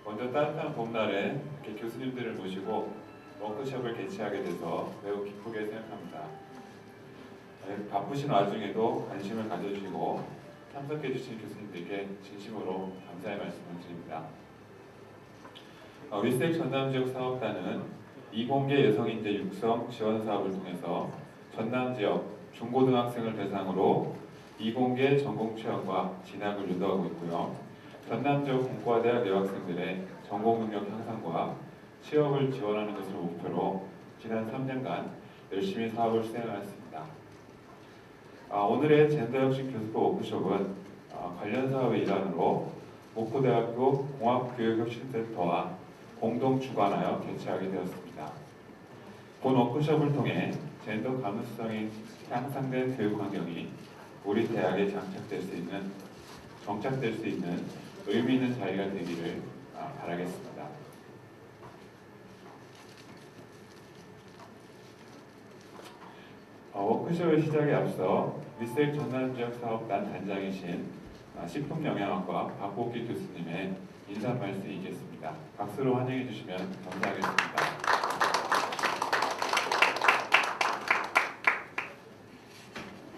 먼저 따뜻한 봄날에 이렇게 교수님들을 모시고 워크숍을 개최하게 돼서 매우 기쁘게 생각합니다. 바쁘신 와중에도 관심을 가져주시고 참석해주신 교수님들께 진심으로 감사의 말씀을 드립니다. 위스텍 전남지역 사업단은 이공계 여성인재 육성 지원 사업을 통해서 전남지역 중고등학생을 대상으로 이공계 전공 취업과 진학을 유도하고 있고요. 전남지역 공과대학 여학생들의 전공 능력 향상과 취업을 지원하는 것을 목표로 지난 3년간 열심히 사업을 수행하였습니다. 오늘의 젠더혁신 교수부 워크숍은 관련 사업의 일환으로 목포대학교 공학교육혁신센터와 공동 주관하여 개최하게 되었습니다. 본 워크숍을 통해 젠더 감수성이 향상된 교육 환경이 우리 대학에 정착될 수 있는 의미 있는 자리가 되기를 바라겠습니다. 워크숍의 시작에 앞서 위스텍 전남지역 사업단 단장이신 식품영양학과 박복기 교수님의 인사 말씀이 있겠습니다. 박수로 환영해 주시면 감사하겠습니다.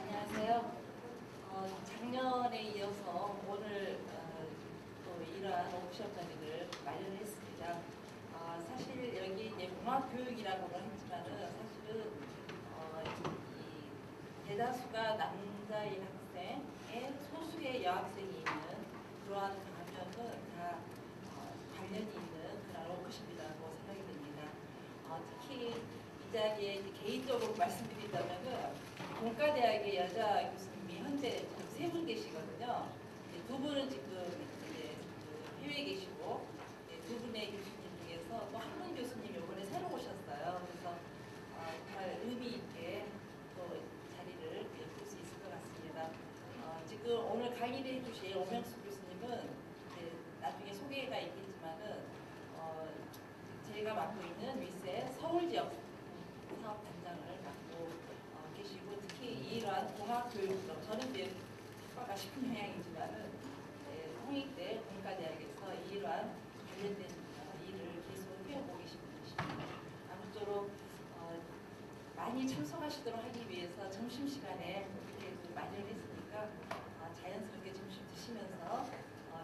안녕하세요. 작년에 이어서 오늘 또 이러한 워크숍 자리를 마련했습니다. 사실 여기 이제 공학교육이라고는 했지만은 사실은 이 대다수가 남자인 학생에 소수의 여학생이 있는 그러한 강연은 다 관련이 있는 그런 워크숍이라고 생각이 됩니다. 특히 이 자리에 개인적으로 말씀드린다면은 공과대학의 여자 교수님이 현재 세 분 계시거든요. 두 분은 지금 이제 해외에 계시고 두 분의 교수님 중에서 또 한 분 교수님 이번에 새로 오셨어요. 그래서 정말 의미 있게 또 자리를 볼 수 있을 것 같습니다. 지금 오늘 강의를 해주실 오명수 교수님은 나중에 소개가 있겠지만은 제가 맡고 있는 위스의 서울 지역 사업 단장을 맡고 계시고 특히 이러한 공학교육으로 저는 이제 학과가 식품영양이지만은 홍익대 공과대학에서 이러한 관련된 일을 계속 해오고 계신 분이십니다. 아무쪼록 많이 참석하시도록 하기 위해서 점심시간에 이렇게 마련을 했으니까 자연스럽게 점심 드시면서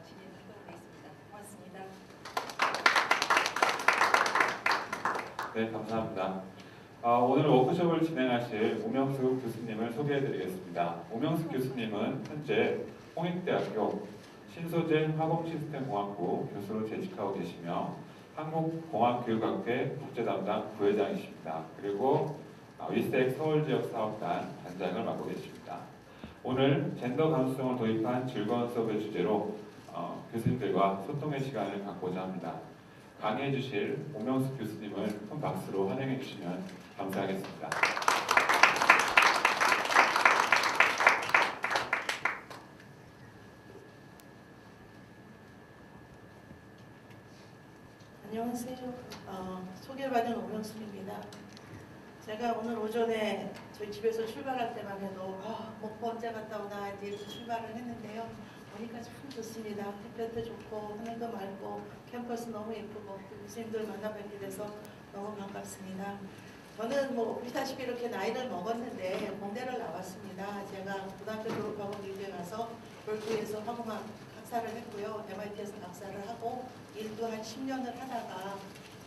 진행하도록 하겠습니다. 고맙습니다. 네, 감사합니다. 오늘 워크숍을 진행하실 오명숙 교수님을 소개해드리겠습니다. 오명숙 교수님은 현재 홍익대학교 신소재 화공시스템공학부 교수로 재직하고 계시며 한국공학교육학회 국제담당 부회장이십니다. 그리고 위스텍 서울지역 사업단 단장을 맡고 계십니다. 오늘 젠더 감수성을 도입한 즐거운 수업의 주제로 교수님들과 소통의 시간을 갖고자 합니다. 강의해 주실 오명숙 교수님을 큰 박수로 환영해 주시면 감사하겠습니다. 안녕하세요. 소개받은 오명숙입니다. 제가 오늘 오전에 저희 집에서 출발할 때만 해도 목포 언제 갔다 오나 이제 출발을 했는데요. 보니까 참 좋습니다. 햇볕도 좋고 하늘도 맑고 캠퍼스 너무 예쁘고 교수님들 만나뵙게 돼서 너무 반갑습니다. 저는 뭐 보시다시피 이렇게 나이를 먹었는데 공대를 나왔습니다. 제가 고등학교 졸업하고 미국에 가서 볼크에서 화공학 학사를 했고요. MIT에서 박사를 하고 일도 한 10년을 하다가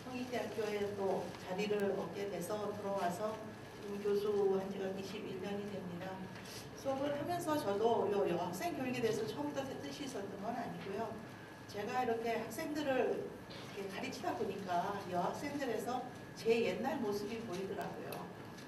홍익대학교에 또 자리를 얻게 돼서 들어와서 교수 한 지가 21년이 됩니다. 수업을 하면서 저도 여학생 교육에 대해서 처음부터 뜻이 있었던 건 아니고요. 제가 이렇게 학생들을 이렇게 가르치다 보니까 여학생들에서 제 옛날 모습이 보이더라고요.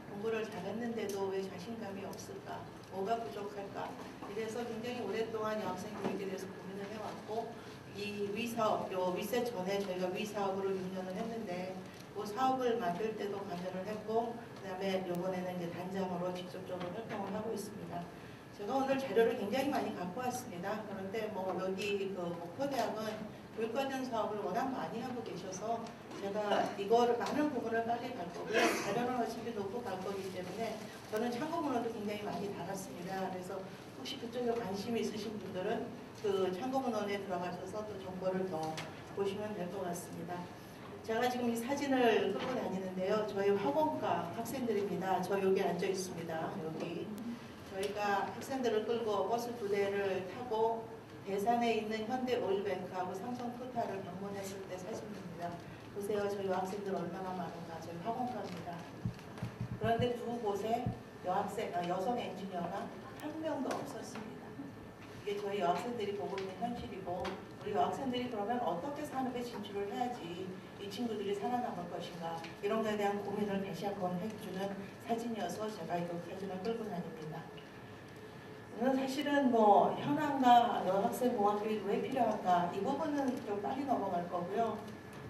공부를 잘했는데도 왜 자신감이 없을까? 뭐가 부족할까? 이래서 굉장히 오랫동안 여학생 교육에 대해서 고민을 해왔고 이 위사업, 위세 전에 저희가 위사업으로 6년을 했는데 그 사업을 만들 때도 관여를 했고 그 다음에 이번에는 이제 단장으로 직접적으로 활동을 하고 있습니다. 제가 오늘 자료를 굉장히 많이 갖고 왔습니다. 그런데 뭐 여기 그 목포대학은 교육관련 사업을 워낙 많이 하고 계셔서 제가 이거를 많은 부분을 빨리 갈 거고요. 자료는 어차피 놓고 갈 거기 때문에 저는 참고문헌도 굉장히 많이 달았습니다. 그래서 혹시 그쪽에 관심이 있으신 분들은 그 참고문헌에 들어가셔서 또 정보를 더 보시면 될 것 같습니다. 제가 지금 이 사진을 끌고 다니는데요. 저희 학원과 학생들입니다. 저 여기 앉아 있습니다. 여기 저희가 학생들을 끌고 버스 2대를 타고 대산에 있는 현대오일뱅크하고 삼성토탈을 방문했을 때 사진입니다. 보세요. 저희 학생들 얼마나 많은가. 저희 학원과입니다. 그런데 두 곳에 여성 엔지니어가 한 명도 없었습니다. 이게 저희 여학생들이 보고 있는 현실이고, 우리 여학생들이 그러면 어떻게 산업에 진출을 해야지 이 친구들이 살아남을 것인가, 이런 것에 대한 고민을 다시 한번 해주는 사진이어서 제가 이 사진을 끌고 다닙니다. 저는 사실은 뭐 현황과 여학생 공학교육이 왜 필요한가, 이 부분은 좀 빨리 넘어갈 거고요.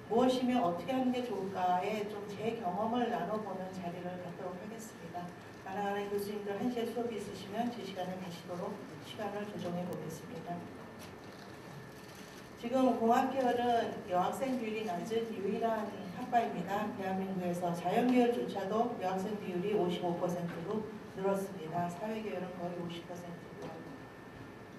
무엇이며 어떻게 하는 게 좋을까에 좀 제 경험을 나눠보는 자리를 갖도록 하겠습니다. 가능한 교수님들 1시에 수업이 있으시면 제 시간에 가시도록 시간을 조정해 보겠습니다. 지금 공학계열은 여학생 비율이 낮은 유일한 학과입니다. 대한민국에서 자연계열조차도 여학생 비율이 55%로 늘었습니다. 사회계열은 거의 50%고요.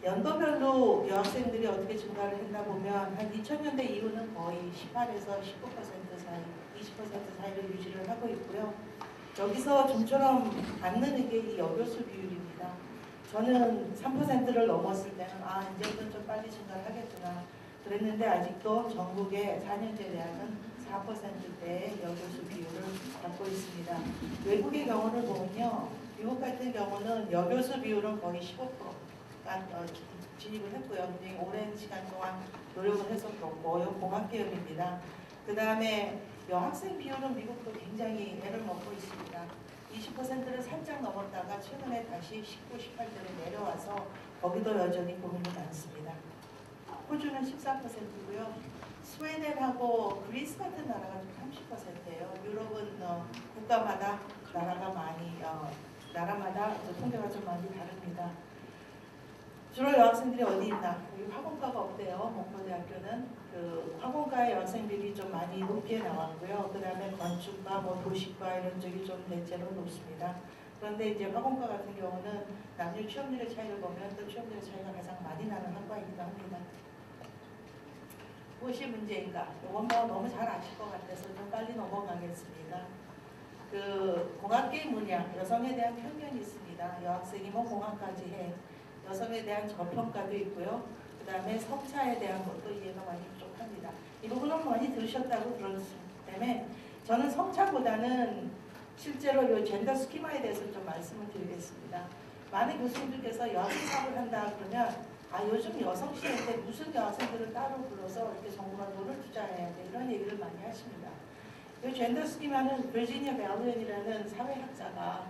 연도별로 여학생들이 어떻게 증가를 했나 보면 한 2000년대 이후는 거의 18에서 19% 사이, 20% 사이를 유지를 하고 있고요. 여기서 좀처럼 안 느는 게 이 여교수 비율입니다. 저는 3%를 넘었을 때는 이제는 좀 빨리 증가를 하겠구나 그랬는데, 아직도 전국의 4년제 대학은 4%대의 여교수 비율을 갖고 있습니다. 외국의 경우를 보면요, 미국 같은 경우는 여교수 비율은 거의 15%가 진입을 했고요. 굉장히 오랜 시간 동안 노력을 해서 그렇고, 공학계열입니다. 그 다음에 여학생 비율은 미국도 굉장히 애를 먹고 있습니다. 20%를 살짝 넘었다가 최근에 다시 19, 18대로 내려와서 거기도 여전히 고민이 많습니다. 호주는 14%고요. 스웨덴하고 그리스 같은 나라가 좀 30%예요. 유럽은 국가마다 나라마다 통계가 좀 많이 다릅니다. 주로 여학생들이 어디 있나? 여기 학원과가 없대요. 목포대학교는 그 학원과의 여학생 비율이 좀 많이 높게 나왔고요. 그 다음에 건축과 도시과 이런 쪽이 좀 대체로 높습니다. 그런데 이제 학원과 같은 경우는 남녀 취업률의 차이를 보면 또 취업률의 차이가 가장 많이 나는 학과이기도 합니다. 무엇이 문제인가? 이건 너무 잘 아실 것 같아서 좀 빨리 넘어가겠습니다. 그 공학계의 문양, 여성에 대한 편견이 있습니다. 여학생이 공학까지 해. 여성에 대한 저평가도 있고요. 그 다음에 성차에 대한 것도 이해가 많이 부족합니다. 이 부분은 많이 들으셨다고 들었기 때문에 저는 성차보다는 실제로 이 젠더 스키마에 대해서 좀 말씀을 드리겠습니다. 많은 교수님들께서 여학생 사업을 한다 그러면 요즘 여성 시대인데 무슨 여학생들을 따로 불러서 이렇게 정부가 돈을 투자해야 돼, 이런 얘기를 많이 하십니다. 이 젠더 스키마는 버지니아 벨루엔이라는 사회학자가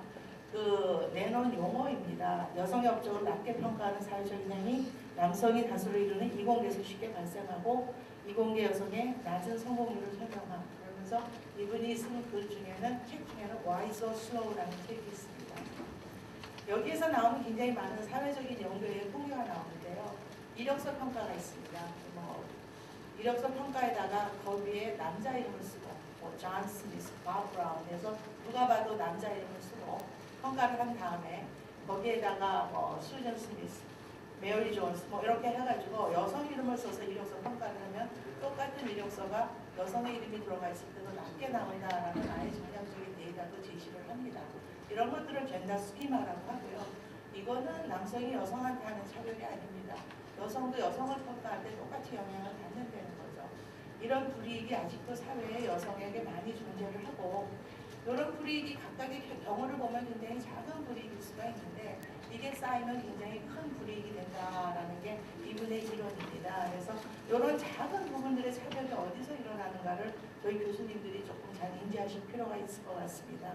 내놓은 용어입니다. 여성의 업적을 낮게 평가하는 사회적 인향이 남성이 다수를 이루는 이공계에서 쉽게 발생하고, 이공계 여성의 낮은 성공률을 설명한, 그러면서 이분이 쓴 책 중에는 Why So Slow라는 책이 있습니다. 여기에서 나오는 굉장히 많은 사회적인 연구의 통계가 나오는데요. 이력서 평가가 있습니다. 이력서 평가에다가 거기에 남자 이름을 쓰고, 존 스미스, 밥 브라운 해서 누가 봐도 남자 이름을 쓰고 평가를 한 다음에 거기에다가 수전 스미스, 메어리 존스 이렇게 해가지고 여성 이름을 써서 이력서 평가를 하면 똑같은 이력서가 여성의 이름이 들어가 있을 때도 낮게 나온다라는 아예 전략적인 데이터도 제시를 합니다. 이런 것들을 젠더 스키마라고 하고요. 이거는 남성이 여성한테 하는 차별이 아닙니다. 여성도 여성을 평가할 때 똑같이 영향을 받는다는 거죠. 이런 불이익이 아직도 사회에 여성에게 많이 존재를 하고, 이런 불이익이 각각의 경우를 보면 굉장히 작은 불이익일 수가 있는데 이게 쌓이면 굉장히 큰 불이익이 된다라는 게 이분의 이론입니다. 그래서 이런 작은 부분들의 차별이 어디서 일어나는가를 저희 교수님들이 조금 잘 인지하실 필요가 있을 것 같습니다.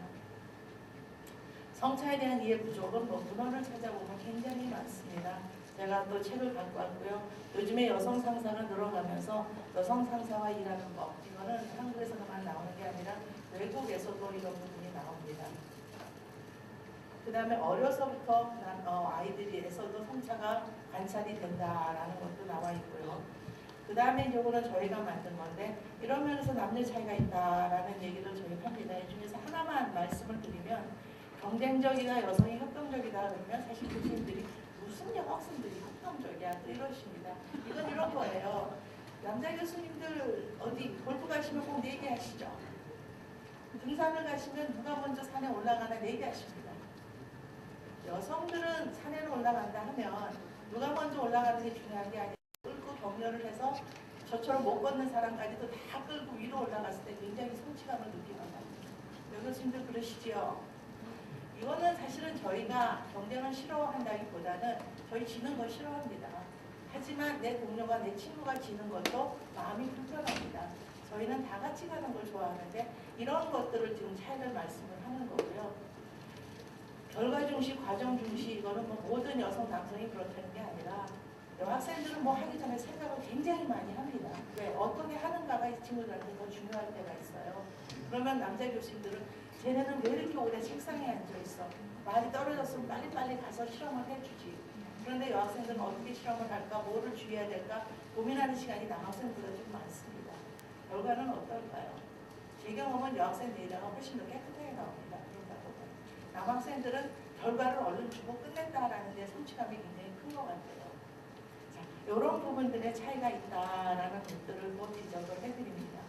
성차에 대한 이해 부족은 문헌을 찾아보면 굉장히 많습니다. 제가 또 책을 갖고 왔고요. 요즘에 여성 상사가 늘어가면서 여성 상사와 일하는 법, 이거는 한국에서만 나오는 게 아니라 외국에서도 이런 부분이 나옵니다. 그 다음에 어려서부터 아이들에서도 성차가 관찰이 된다라는 것도 나와 있고요. 그 다음에 이거는 저희가 만든 건데, 이런 면에서 남녀 차이가 있다라는 얘기를 저희가 합니다. 이 중에서 하나만 말씀을 드리면, 경쟁적이다, 여성이 협동적이다 그러면 사실 교수님들이 무슨 여학생들이 협동적이야 또 이러십니다. 이건 이런 거예요. 남자 남자 교수님들 어디 골프 가시면 꼭 얘기하시죠. 등산을 가시면 누가 먼저 산에 올라가나 얘기하십니다. 여성들은 산에 올라간다 하면 누가 먼저 올라가는 게 중요한 게 아니라 끌고 격려를 해서 저처럼 못 걷는 사람까지도 다 끌고 위로 올라갔을 때 굉장히 성취감을 느끼거든요. 여교수님들 그러시지요? 이거는 사실은 저희가 경쟁을 싫어한다기보다는 저희 지는 거 싫어합니다. 하지만 내 동료가 내 친구가 지는 것도 마음이 불편합니다. 저희는 다 같이 가는 걸 좋아하는데 이런 것들을 지금 차이를 말씀을 하는 거고요. 결과 중시, 과정 중시 이거는 뭐 모든 여성, 남성이 그렇다는 게 아니라 여학생들은 뭐 하기 전에 생각을 굉장히 많이 합니다. 왜? 어떻게 하는가가 이 친구들한테 더 중요할 때가 있어요. 그러면 남자 교수님들은 쟤네는 왜 이렇게 오래 책상에 앉아있어? 말이 떨어졌으면 빨리빨리 가서 실험을 해주지. 그런데 여학생들은 어떻게 실험을 할까? 뭐를 주의해야 될까? 고민하는 시간이 남학생보다 좀 많습니다. 결과는 어떨까요? 제 경험은 여학생 데이터가 훨씬 더 깨끗하게 나옵니다. 그런가 보면. 남학생들은 결과를 얼른 주고 끝냈다라는 데 성취감이 굉장히 큰 것 같아요. 자, 이런 부분들의 차이가 있다라는 것들을 또 지적을 해드립니다.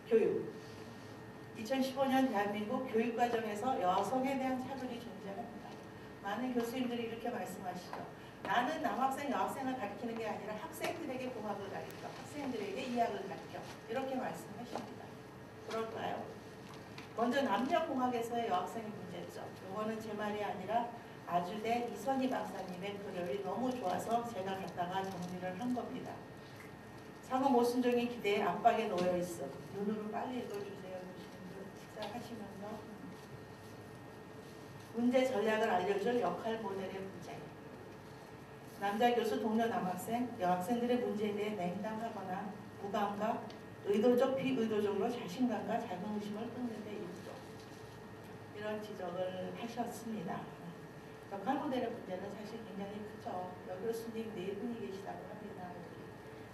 교육. 2015년 대한민국 교육과정에서 여성에 대한 차별이 존재합니다. 많은 교수님들이 이렇게 말씀하시죠. 나는 남학생, 여학생을 가르치는 게 아니라 학생들에게 공학을 가르쳐, 학생들에게 이학을 가르쳐 이렇게 말씀하십니다. 그럴까요? 먼저 남녀공학에서의 여학생의 문제점. 이거는 제 말이 아니라 아주대 이선희 박사님의 글이 너무 좋아서 제가 갖다가 정리를 한 겁니다. 상호 모순적인 기대에 압박에 놓여 있어. 눈으로 빨리 읽어주세요. 식사하시면서 문제 전략을 알려줄 역할 모델의 부재. 남자 교수 동료 남학생, 여학생들의 문제에 대해 냉담하거나 무감각, 의도적 비의도적으로 자신감과 자긍심을 끊는 데 일조. 이런 지적을 하셨습니다. 역할 모델의 문제는 사실 굉장히 크죠. 여 교수님 네 분이 계시다고 합니다.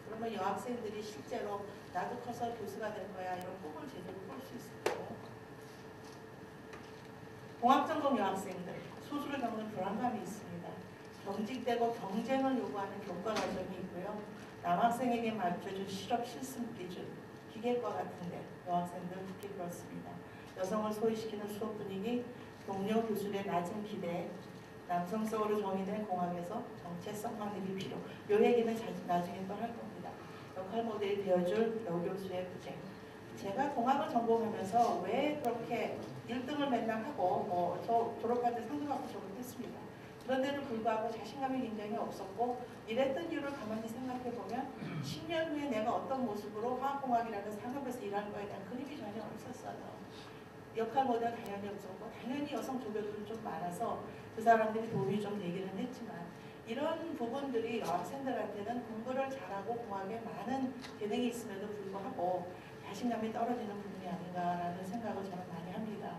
그러면 여학생들이 실제로 나도 커서 교수가 될 거야 이런 꿈을 제대로 꿀 수 있을까요? 공학전공 여학생들 소수를 겪는 불안감이 있습니다. 경직되고 경쟁을 요구하는 교과 과정이 있고요. 남학생에게 맞춰준 실업 실습 기준, 기계과 같은데 여학생들 특히 그렇습니다. 여성을 소외시키는 수업 분위기, 동료 교수의 낮은 기대, 남성성으로 정의된 공학에서 정체성 확립이 필요. 이 얘기는 나중에 또 할 겁니다. 역할 모델이 되어줄 여교수의 부재. 제가 공학을 전공하면서 왜 그렇게 1등을 맨날 하고 저 졸업할 때 상도 받고 졸업했습니다. 그런데도 불구하고 자신감이 굉장히 없었고 이랬던 이유를 가만히 생각해보면 10년 후에 내가 어떤 모습으로 화학공학이라는 산업에서 일할 거에 대한 그림이 전혀 없었어요. 역할 모델 당연히 없었고 당연히 여성 조교들은 좀 많아서 그 사람들이 도움이 좀 되기는 했지만 이런 부분들이 여학생들한테는 공부를 잘하고 공학에 많은 재능이 있음에도 불구하고 자신감이 떨어지는 부분이 아닌가라는 생각을 저는 많이 합니다.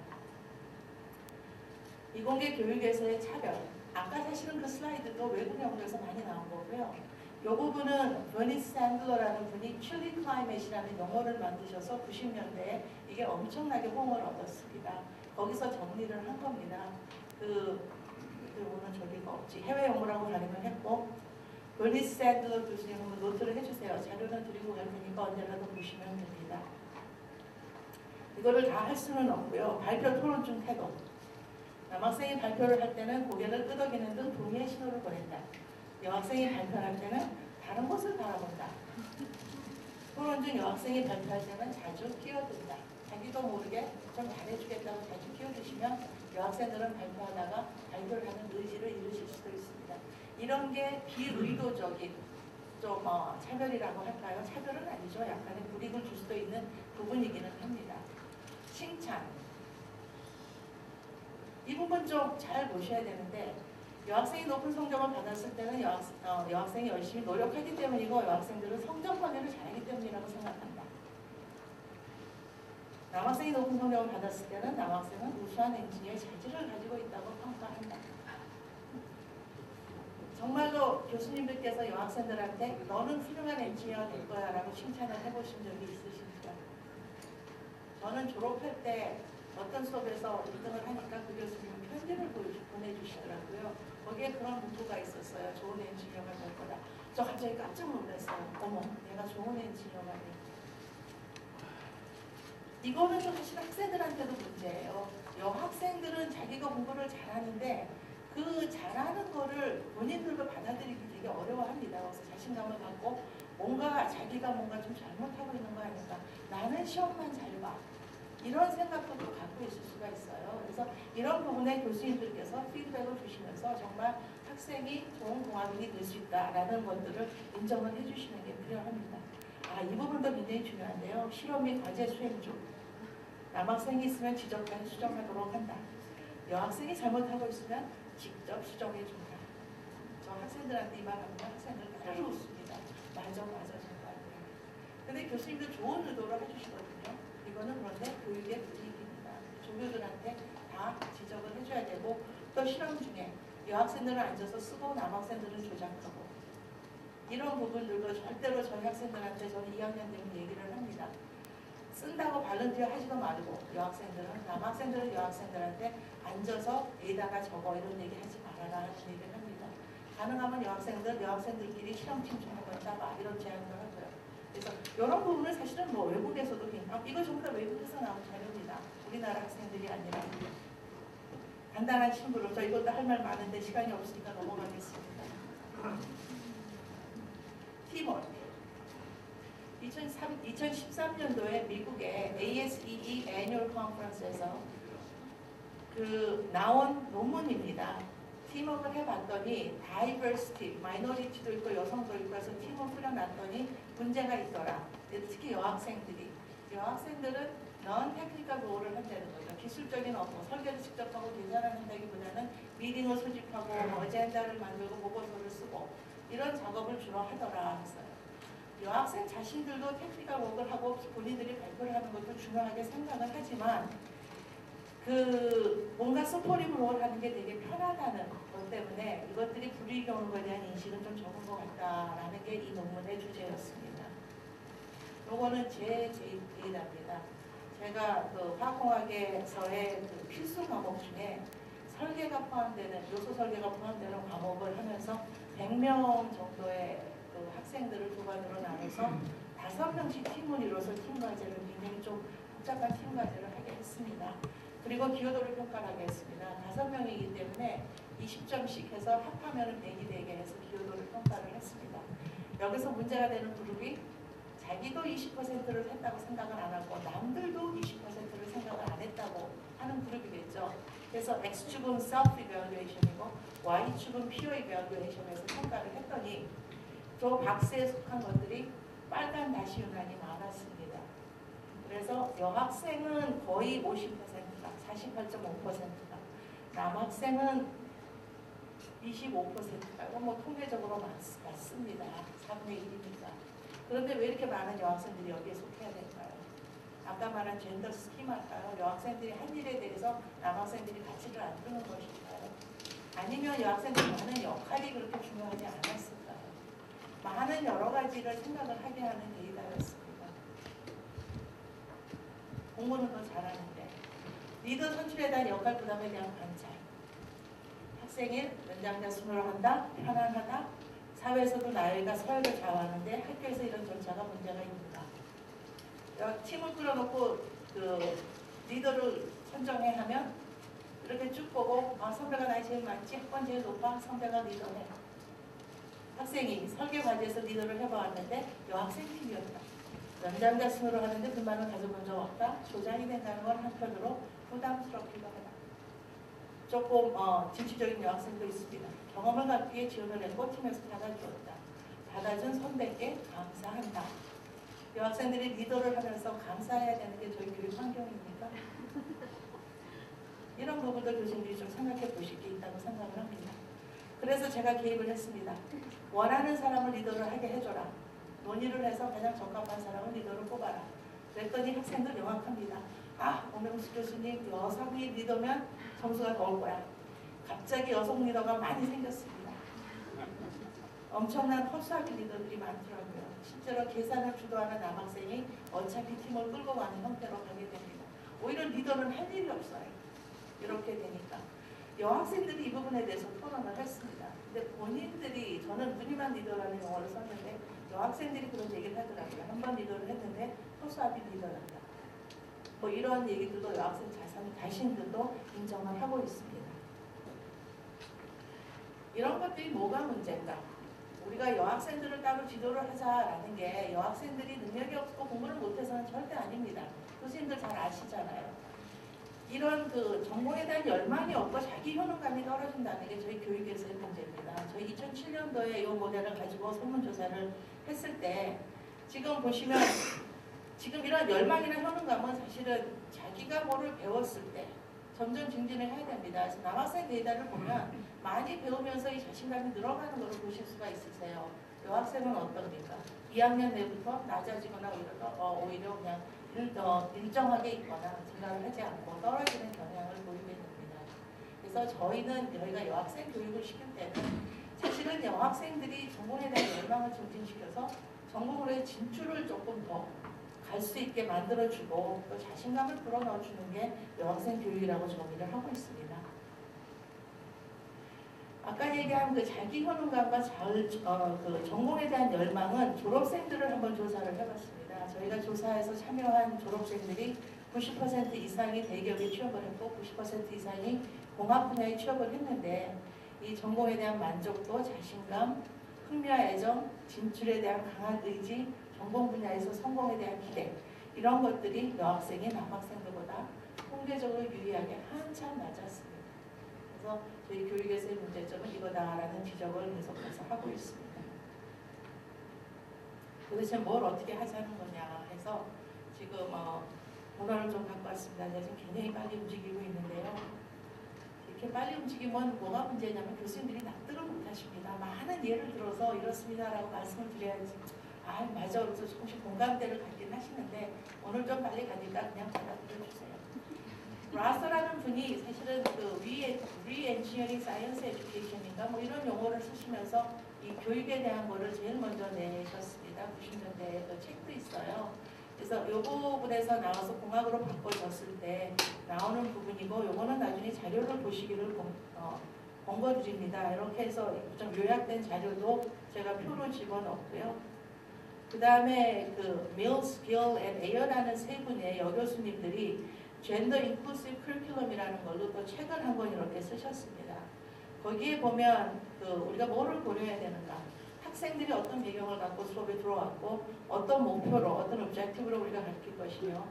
이공계 교육에서의 차별. 아까 사실은 그 슬라이드도 외국 연구에서 많이 나온 거고요. 이 부분은 버니스 샌들러라는 분이 칠리 클라이맷이라는 영어를 만드셔서 90년대에 이게 엄청나게 호응을 얻었습니다. 거기서 정리를 한 겁니다. 오늘 저기가 없지. 해외 연구라고 가림을 했고 버니스 샌들러 교수님 한번 노트를 해주세요. 자료는 드리고 갈 테니까 언제라도 보시면 됩니다. 이거를 다 할 수는 없고요. 발표 토론 중 태도. 남학생이 발표를 할 때는 고개를 끄덕이는 등 동의의 신호를 보낸다. 여학생이 발표할 때는 다른 곳을 바라본다. 토론 중 여학생이 발표할 때는 자주 끼어든다. 자기도 모르게 좀 잘해주겠다고 자주 끼어드시면 여학생들은 발표하다가 발표를 하는 의지를 잃으실 수도 있습니다. 이런 게 비의도적인 좀 차별이라고 할까요? 차별은 아니죠. 약간의 불이익을 줄 수도 있는 부분이기는 합니다. 칭찬. 이 부분 좀 잘 보셔야 되는데 여학생이 높은 성적을 받았을 때는 여학생이 열심히 노력하기 때문이고 여학생들은 성적 관리를 잘하기 때문이라고 생각한다. 남학생이 높은 성적을 받았을 때는 남학생은 우수한 엔지니어의 자질을 가지고 있다고 평가한다. 정말로 교수님들께서 여학생들한테 너는 훌륭한 엔지니어가 될 거야 라고 칭찬을 해보신 적이 있으십니까? 저는 졸업할 때 어떤 수업에서 1등을 하니까 그 교수님은 편지를 보내주시더라고요. 거기에 그런 문구가 있었어요. 좋은 갑자기 깜짝 놀랐어요. 어머, 내가 좋은 엔지니어라니. 이거는 좀 사실 학생들한테도 문제예요. 여학생들은 자기가 공부를 잘하는데 그 잘하는 거를 본인들도 받아들이기 되게 어려워합니다. 그래서 자신감을 갖고 자기가 뭔가 좀 잘못하고 있는 거 아닐까. 나는 시험만 잘 봐. 이런 생각도 또 갖고 있을 수가 있어요. 그래서 이런 부분에 교수님들께서 피드백을 주시면서 정말 학생이 좋은 공학인이 될 수 있다라는 것들을 인정을 해주시는 게 필요합니다. 이 부분도 굉장히 중요한데요. 실험 및 과제 수행 중 남학생이 있으면 지적하여 수정하도록 한다. 여학생이 잘못하고 있으면 직접 수정해 준다. 저 학생들한테 이 말하면 학생들 따로 웃습니다. 맞아 정말. 근데 교수님들 좋은 의도로 해주시거든요. 이거는 그런데 교육의 불이익입니다. 조교들한테 다 지적을 해줘야 되고 또 실험 중에 여학생들은 앉아서 쓰고 남학생들은 조작하고 이런 부분들도 절대로 저희 학생들한테 저는 2학년 되면 얘기를 합니다. 쓴다고 발런티어 하지도 말고 남학생들은 여학생들한테 앉아서 에다가 적어 이런 얘기 하지 말아라 하는 얘기를 합니다. 가능하면 여학생들끼리 실험팀 좀 한번 짜봐 이런 제안도 하고요. 그래서 이런 부분은 사실은 뭐 외국에서도 이거 전부 다 외국에서 나온 자료입니다. 우리나라 학생들이 아니라 간단한 친구로 저 이것도 할 말 많은데 시간이 없으니까 넘어가겠습니다. 팀워크 2013년도에 미국의 ASEE Annual Conference에서 나온 논문입니다. 팀워크를 해봤더니 다이버시티, 마이너리티도 있고 여성도 있고 해서 팀을 꾸려놨더니 문제가 있더라. 특히 여학생들은 넌 테크니컬 로우를 한다는 거죠. 기술적인 업무, 설계를 직접 하고 계산을 한다기보다는 미팅을 소집하고 어젠다를 만들고 보고서를 쓰고 이런 작업을 주로 하더라 했어요. 여학생 자신들도 테크니컬 워크를 하고 본인들이 발표를 하는 것도 중요하게 생각을 하지만 뭔가 서포팅 롤을 하는 게 되게 편하다는 것 때문에 이것들이 불이익이 오는 것에 대한 인식은 좀 적은 것 같다라는 게 이 논문의 주제였습니다. 요거는 제 데이터입니다. 제가 화학공학에서의 필수 과목 중에 설계가 포함되는 요소 설계가 포함되는 과목을 하면서 100명 정도의 학생들을 조반으로 나눠서 5명씩 팀을 이뤄서 팀 과제를 굉장히 좀 복잡한 팀 과제를 하게 했습니다. 그리고 기여도를 평가를 하게 했습니다. 5명이기 때문에 20점씩 해서 합하면 100이 되게 해서 기여도를 평가를 했습니다. 여기서 문제가 되는 그룹이 자기도 20%를 했다고 생각을 안 하고 남들도 20%를 생각을 안 했다고 하는 그룹이겠죠. 그래서 X축은 self-evaluation이고 Y축은 peer evaluation에서 평가를 했더니 저 박스에 속한 것들이 빨간 다시 유난히 많았습니다. 그래서 여학생은 거의 50%가 48.5%가 남학생은 25%가 이건 뭐 통계적으로 맞습니다. 3분의 1이니까. 그런데 왜 이렇게 많은 여학생들이 여기에 속해야 될까요? 아까 말한 젠더 스키마일까요? 여학생들이 한 일에 대해서 남학생들이 가치를 안 두는 것일까요? 아니면 여학생들이 하는 역할이 그렇게 중요하지 않았을까요? 많은 여러 가지를 생각을 하게 하는 데이터였습니다. 공부는 더 잘하는데 리더 선출에 대한 역할 부담에 대한 관찰. 학생이 연장자 순으로 한다, 편안하다, 사회에서도 나이가 서열을 좌우하는데 학교에서 이런 절차가 문제가 있는가. 팀을 끌어놓고 리더를 선정해 하면 이렇게 쭉 보고 선배가 나이 제일 많지, 학번 제일 높아, 선배가 리더해. 학생이 설계 과제에서 리더를 해보았는데 여학생 팀이었다. 연장자 순으로 하는데 불만을 가져본 적 없다. 조장이 된다는 건 한편으로 부담스럽기도 하다. 조금 진취적인 여학생도 있습니다. 경험을 갖기 위해 지원을 했고 팀에서 받아주었다. 받아준 선배께 감사한다. 여학생들이 리더를 하면서 감사해야 되는 게 저희 교육 환경입니까? 이런 부분도 교수님들이 좀 생각해 보실 게 있다고 생각을 합니다. 그래서 제가 개입을 했습니다. 원하는 사람을 리더를 하게 해줘라. 논의를 해서 가장 적합한 사람을 리더를 뽑아라. 그랬더니 학생들 명확합니다. 오명수 교수님 여성이 리더면 점수가 더 올 거야. 갑자기 여성 리더가 많이 생겼습니다. 엄청난 허수아비 리더들이 많더라고요. 실제로 계산을 주도하는 남학생이 어차피 팀을 끌고 가는 형태로 가게 됩니다. 오히려 리더는 할 일이 없어요. 이렇게 되니까. 여학생들이 이 부분에 대해서 토론을 했습니다. 근데 본인들이, 저는 무늬만 리더라는 용어를 썼는데 여학생들이 그런 얘기를 하더라고요. 한 번 리더를 했는데 토수합이 리더란다. 뭐 이런 얘기들도 여학생 자신들도 인정을 하고 있습니다. 이런 것들이 뭐가 문제인가? 우리가 여학생들을 따로 지도를 하자라는 게 여학생들이 능력이 없고 공부를 못해서는 절대 아닙니다. 교수님들 잘 아시잖아요. 이런 그 전공에 대한 열망이 없고 자기 효능감이 떨어진다는 게 저희 교육에서의 문제입니다. 저희 2007년도에 이 모델을 가지고 설문조사를 했을 때 지금 보시면 지금 이런 열망이나 효능감은 사실은 자기가 뭐를 배웠을 때 점점 증진을 해야 됩니다. 그래서 남학생 데이터를 보면 많이 배우면서 이 자신감이 늘어가는 것을 보실 수가 있으세요. 여학생은 어떻습니까? 2학년 내부터 낮아지거나 오히려 그냥 일정하게 있거나 증가를 하지 않고 떨어지는 경향을 보이게 됩니다. 그래서 저희가 여학생 교육을 시킬 때는 사실은 여학생들이 전공에 대한 열망을 증진시켜서 전공으로의 진출을 조금 더 갈 수 있게 만들어주고 또 자신감을 불어넣어주는 게 여학생 교육이라고 정의를 하고 있습니다. 아까 얘기한 그 자기 효능감과 그 전공에 대한 열망은 졸업생들을 한번 조사를 해봤습니다. 저희가 조사에서 참여한 졸업생들이 90% 이상이 대기업에 취업을 했고 90% 이상이 공학 분야에 취업을 했는데 이 전공에 대한 만족도, 자신감, 흥미와 애정, 진출에 대한 강한 의지, 전공 분야에서 성공에 대한 기대 이런 것들이 여학생이 남학생들보다 통계적으로 유리하게 한참 낮았습니다. 그래서 저희 교육에서의 문제점은 이거다라는 지적을 계속해서 하고 있습니다. 도대체 뭘 어떻게 하자는 거냐 해서 지금 번호를 좀 갖고 왔습니다. 제가 지금 굉장히 빨리 움직이고 있는데요. 이렇게 빨리 움직이면 뭐가 문제냐면 교수님들이 납득을 못하십니다. 많은 예를 들어서 이렇습니다라고 말씀을 드려야지 맞아 그래서 조금씩 공감대를 갖긴 하시는데 오늘 좀 빨리 가니까 그냥 받아들여주세요. 라서라는 분이 사실은 그 Re-Engineering Science Education인가 뭐 이런 용어를 쓰시면서 이 교육에 대한 거를 제일 먼저 내셨습니다. 90년대에 그 책도 있어요. 그래서 이 부분에서 나와서 공학으로 바꿔졌을 때 나오는 부분이고 요거는 나중에 자료를 보시기를 권고드립니다. 이렇게 해서 좀 요약된 자료도 제가 표로 집어넣고요. 그 다음에 그 밀스, 길, 앤 에어라는 세 분의 여교수님들이 젠더 인클루시브 커리큘럼이라는 걸로 또 책을 한 권 이렇게 쓰셨습니다. 거기에 보면 우리가 뭐를 고려해야 되는가? 학생들이 어떤 배경을 갖고 수업에 들어왔고 어떤 목표로, 어떤 오브젝티브로 우리가 가르칠 것이며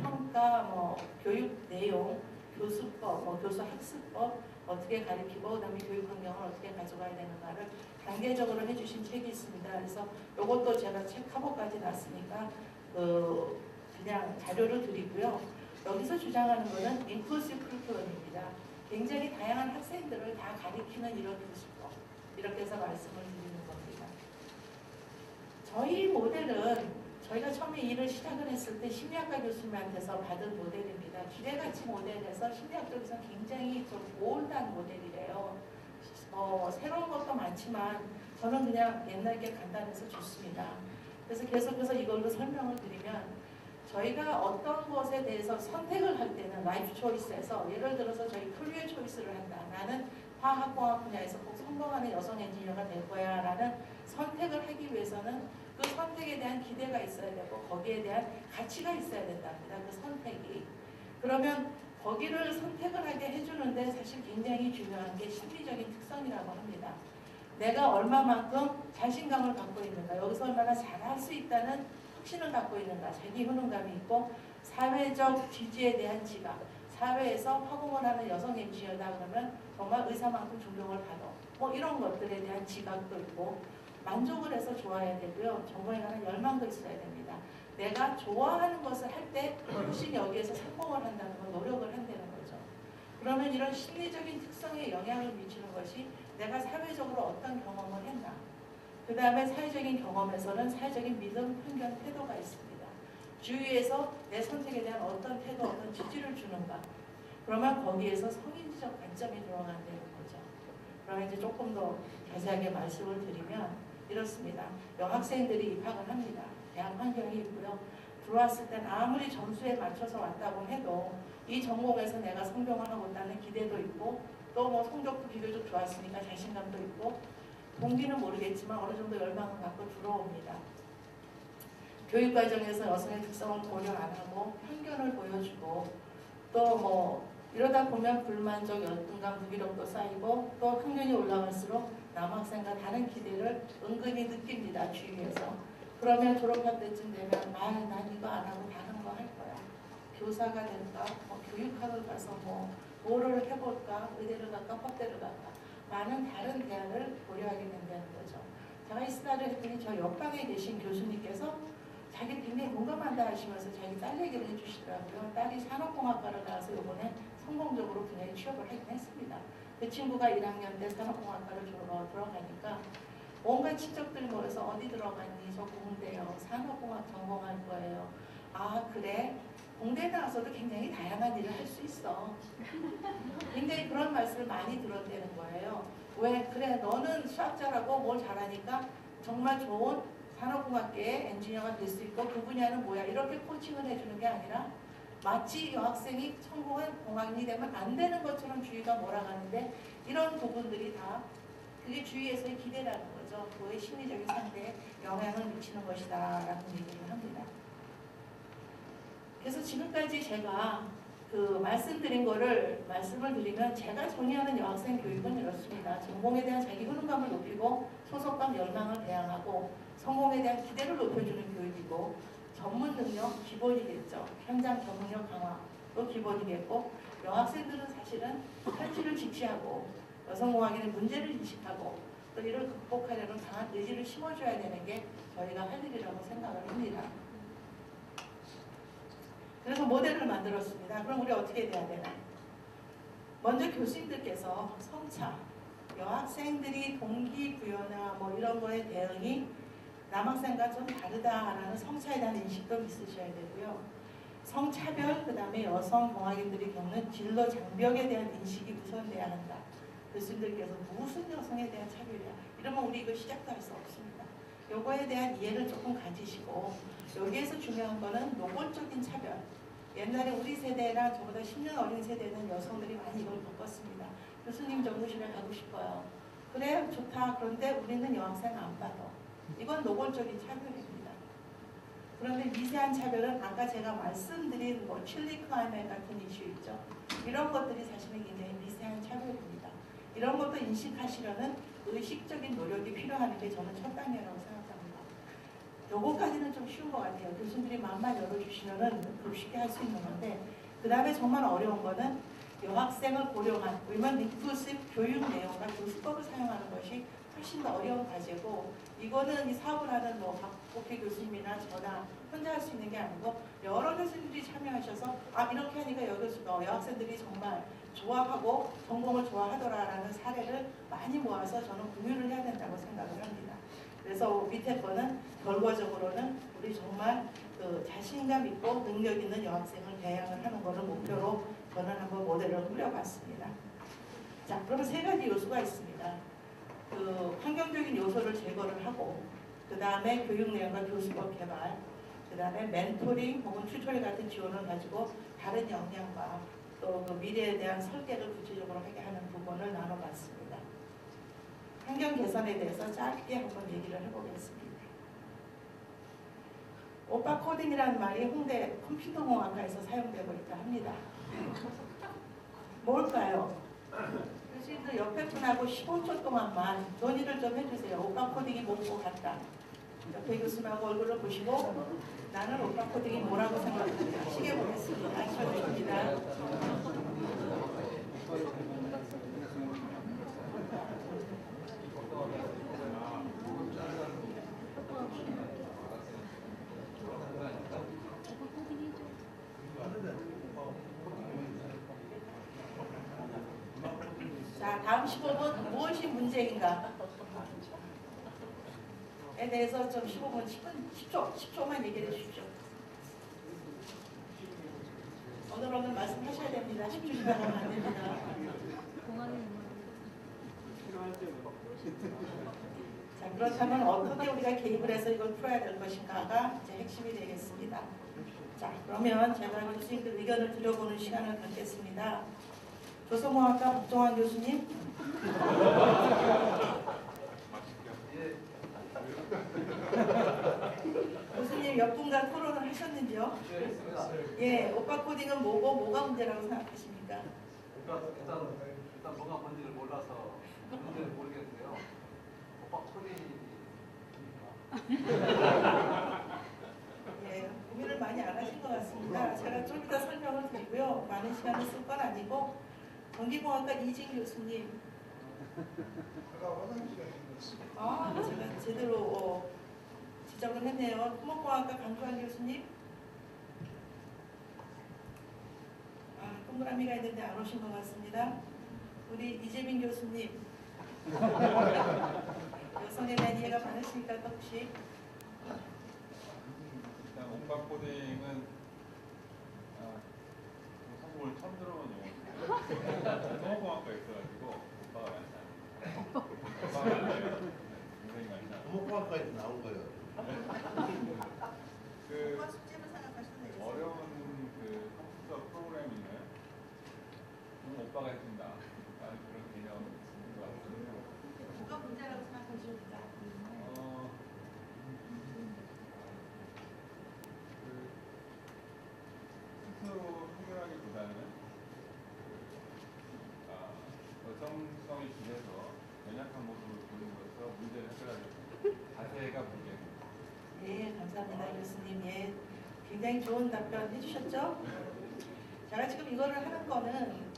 평가, 교육 내용, 교수법, 교수 학습법 어떻게 가르치고 그다음에 교육 환경을 어떻게 가져가야 되는가를 단계적으로 해주신 책이 있습니다. 그래서 이것도 제가 책 카보까지 났으니까 그냥 자료를 드리고요. 여기서 주장하는 것은 인클루시브 커리큘럼입니다. 굉장히 다양한 학생들을 다 가리키는 이런 교수법 이렇게 해서 말씀을 드리는 겁니다. 저희 모델은 저희가 처음에 일을 시작을 했을 때 심리학과 교수님한테서 받은 모델입니다. 기대가치 모델에서 심리학 쪽에서 굉장히 좀 올드한 모델이래요. 새로운 것도 많지만 저는 그냥 옛날 게 간단해서 좋습니다. 그래서 계속해서 이걸로 설명을 드리면 저희가 어떤 것에 대해서 선택을 할 때는 라이프 초이스에서 예를 들어서 저희 커리어 초이스를 한다. 나는 화학공학 분야에서 꼭 성공하는 여성 엔지니어가 될 거야 라는 선택을 하기 위해서는 그 선택에 대한 기대가 있어야 되고 거기에 대한 가치가 있어야 된답니다. 그 선택이. 그러면 거기를 선택을 하게 해주는데 사실 굉장히 중요한 게 심리적인 특성이라고 합니다. 내가 얼마만큼 자신감을 갖고 있는가, 여기서 얼마나 잘할 수 있다는 확신을 갖고 있는가, 자기 효능감이 있고 사회적 지지에 대한 지각, 사회에서 화공을 하는 여성 엔지니어다 그러면 정말 의사만큼 존경을 받아. 이런 것들에 대한 지각도 있고 만족을 해서 좋아해야 되고요. 전공에 관한 열망도 있어야 됩니다. 내가 좋아하는 것을 할 때 훨씬 여기에서 성공을 한다는 건 노력을 한다는 거죠. 그러면 이런 심리적인 특성에 영향을 미치는 것이 내가 사회적으로 어떤 경험을 했나. 그 다음에 사회적인 경험에서는 사회적인 믿음, 편견, 태도가 있습니다. 주위에서 내 선택에 대한 어떤 태도, 어떤 지지를 주는가. 그러면 거기에서 성인지적 관점이 들어간다는 거죠. 그러면 이제 조금 더 자세하게 말씀을 드리면 이렇습니다. 여학생들이 입학을 합니다. 대학 환경이 있고요. 들어왔을 땐 아무리 점수에 맞춰서 왔다고 해도 이 전공에서 내가 성공을 하고 있다는 기대도 있고 또 뭐 성적도 비교적 좋았으니까 자신감도 있고 동기는 모르겠지만 어느 정도 열망을 갖고 들어옵니다. 교육 과정에서 여성의 특성을 고려 안 하고 편견을 보여주고 또 뭐 이러다 보면 불만족, 열등감, 무기력도 쌓이고 또 학년이 올라갈수록 남학생과 다른 기대를 은근히 느낍니다. 주위에서. 그러면 졸업할 때쯤 되면 난 이거 안 하고 다른 거 할 거야. 교사가 될까? 뭐 교육학을 가서 뭐 뭐를 해볼까? 의대를 갈까? 법대를 갈까? 많은 다른 대안을 고려하게 된다는 거죠. 제가 이 스타를 했더니 저 옆방에 계신 교수님께서 자기 굉장히 공감한다 하시면서 자기 딸 얘기를 해주시더라고요. 딸이 산업공학과를 나와서 이번에 성공적으로 분야에 취업을 하긴 했습니다. 그 친구가 1학년 때 산업공학과를 들어가니까 온갖 친척들이 모여서 어디 들어갔니? 저 공대요. 산업공학 전공할 거예요. 아 그래? 공대 나와서도 굉장히 다양한 일을 할 수 있어. 굉장히 그런 말씀을 많이 들었다는 거예요. 왜? 그래 너는 수학 잘하고 뭘 잘하니까 정말 좋은 산업공학계의 엔지니어가 될 수 있고 그 분야는 뭐야 이렇게 코칭을 해주는 게 아니라 마치 여학생이 성공한 공학인이 되면 안 되는 것처럼 주위가 몰아가는데 이런 부분들이 다 그게 주위에서의 기대라는 거죠. 그의 심리적인 상태에 영향을 미치는 것이다 라는 얘기를 합니다. 그래서 지금까지 제가 그 말씀드린 거를 말씀을 드리면 제가 전이하는 여학생 교육은 이렇습니다. 전공에 대한 자기 효능감을 높이고 소속감, 열망을 배양하고 성공에 대한 기대를 높여주는 교육이고 전문 능력 기본이겠죠. 현장 적응력 강화도 기본이겠고 여학생들은 사실은 현실을 직시하고 여성공학인의 문제를 인식하고 또 이를 극복하려는 강한 의지를 심어줘야 되는 게 저희가 할 일이라고 생각을 합니다. 그래서 모델을 만들었습니다. 그럼 우리 어떻게 돼야 되나? 먼저 교수님들께서 성차, 여학생들이 동기부여나 뭐 이런 거에 대응이 남학생과 좀 다르다라는 성차에 대한 인식도 있으셔야 되고요. 성차별, 그 다음에 여성 공학인들이 겪는 진로 장벽에 대한 인식이 우선돼야 한다. 교수님들께서 무슨 여성에 대한 차별이야? 이러면 우리 이거 시작도 할 수 없습니다. 요거에 대한 이해를 조금 가지시고 여기에서 중요한 거는 노골적인 차별. 옛날에 우리 세대나 저보다 10년 어린 세대는 여성들이 많이 이걸 겪었습니다. 교수님 전무실에 가고 싶어요. 그래 좋다. 그런데 우리는 여학생 안 받아. 이건 노골적인 차별입니다. 그런데 미세한 차별은 아까 제가 말씀드린 뭐 칠리 클라이맥 같은 이슈 있죠. 이런 것들이 사실은 굉장히 미세한 차별입니다. 이런 것도 인식하시려는 의식적인 노력이 필요한 게 저는 첫 단계라고 생각합니다. 요거까지는 좀 쉬운 것 같아요. 교수님들이 마음만 열어주시면은 쉽게 할 수 있는 건데 그 다음에 정말 어려운 거는 여학생을 고려한 위먼 인클루시브 교육 내용과 교수법을 사용하는 것이 훨씬 더 어려운 과제고 이거는 이 사업을 하는 뭐 박복희 교수님이나 저나 혼자 할 수 있는 게 아니고 여러 교수님들이 참여하셔서 아 이렇게 하니까 여학생들이 정말 좋아하고 전공을 좋아하더라라는 사례를 많이 모아서 저는 공유를 해야 된다고 생각을 합니다. 그래서 밑에 거는 결과적으로는 우리 정말 그 자신감 있고 능력 있는 여학생을 배양을 하는 것을 목표로 저는 한번 모델을 꾸려봤습니다. 자, 그러면 세 가지 요소가 있습니다. 그 환경적인 요소를 제거를 하고 그 다음에 교육 내용과 교수법 개발 그 다음에 멘토링 혹은 튜토링 같은 지원을 가지고 다른 역량과 또 그 미래에 대한 설계를 구체적으로 하게 하는 부분을 나눠봤습니다. 환경 개선에 대해서 짧게 한번 얘기를 해보겠습니다. 오빠 코딩이라는 말이 홍대 컴퓨터공학과에서 사용되고 있다 합니다. 뭘까요? 교수님들 옆에 분하고 15초 동안만 논의를 좀 해주세요. 오빠 코딩이 뭐고 같다. 옆에 교수님하고 얼굴을 보시고 나는 오빠 코딩이 뭐라고 생각하는지 하시게 보겠습니다. 시작합니다. 자, 다음 15분 무엇이 문제인가? 에 대해서 좀 15분, 10초만 얘기해 주십시오. 오늘 말씀하셔야 됩니다. 10초 지나가면 안 됩니다. 자, 그렇다면 어떻게 우리가 개입을 해서 이걸 풀어야 될 것인가가 이제 핵심이 되겠습니다. 자, 그러면 제가 교수님들 의견을 들어보는 시간을 갖겠습니다. 조성모학과 박종환 교수님. 교수님 몇 분간 토론을 하셨는지요? 예, 오빠 코딩은 뭐고 뭐가 문제라고 생각하십니까? 일단 뭐가 뭔지를 몰라서 문제를 모르겠는데요. 오빠 코딩이니까. 예, 고민을 많이 안 하신 것 같습니다. 제가 좀 이따 설명을 드리고요. 많은 시간을 쓸 건 아니고 전기공학과 이진 교수님. 제가 제대로 지적을 했네요. 토목공학과 강주환 교수님. 동그라미가 있는데 안 오신 것 같습니다. 우리 이재민 교수님. 여성에 대한 이해가 많으시니까 또 혹시 일단 온갖 코딩은 사실 오늘 처음 들어본 용어인데 토목공학과 있어가지고 오빠가 많잖아요. 오빠가 많아요. 굉장히 많잖아요. 토목공학과에서 나온 거예요. 그 오빠 숙제를 생각하시면 어려운 그 컴퓨터 프로그래밍을 오빠가 해준다 라는 그런 개념인 것 같습니다. 뭐가 문제라고 생각하십니까? 스스로 해결하기보다는 여성성이 기해서 연약한 모습을 보임으로써 문제를 해결하려는 자세가 문제입니다. 예, 감사합니다, 교수님. 예, 굉장히 좋은 답변 해주셨죠? 제가 지금 이거를 하는 거는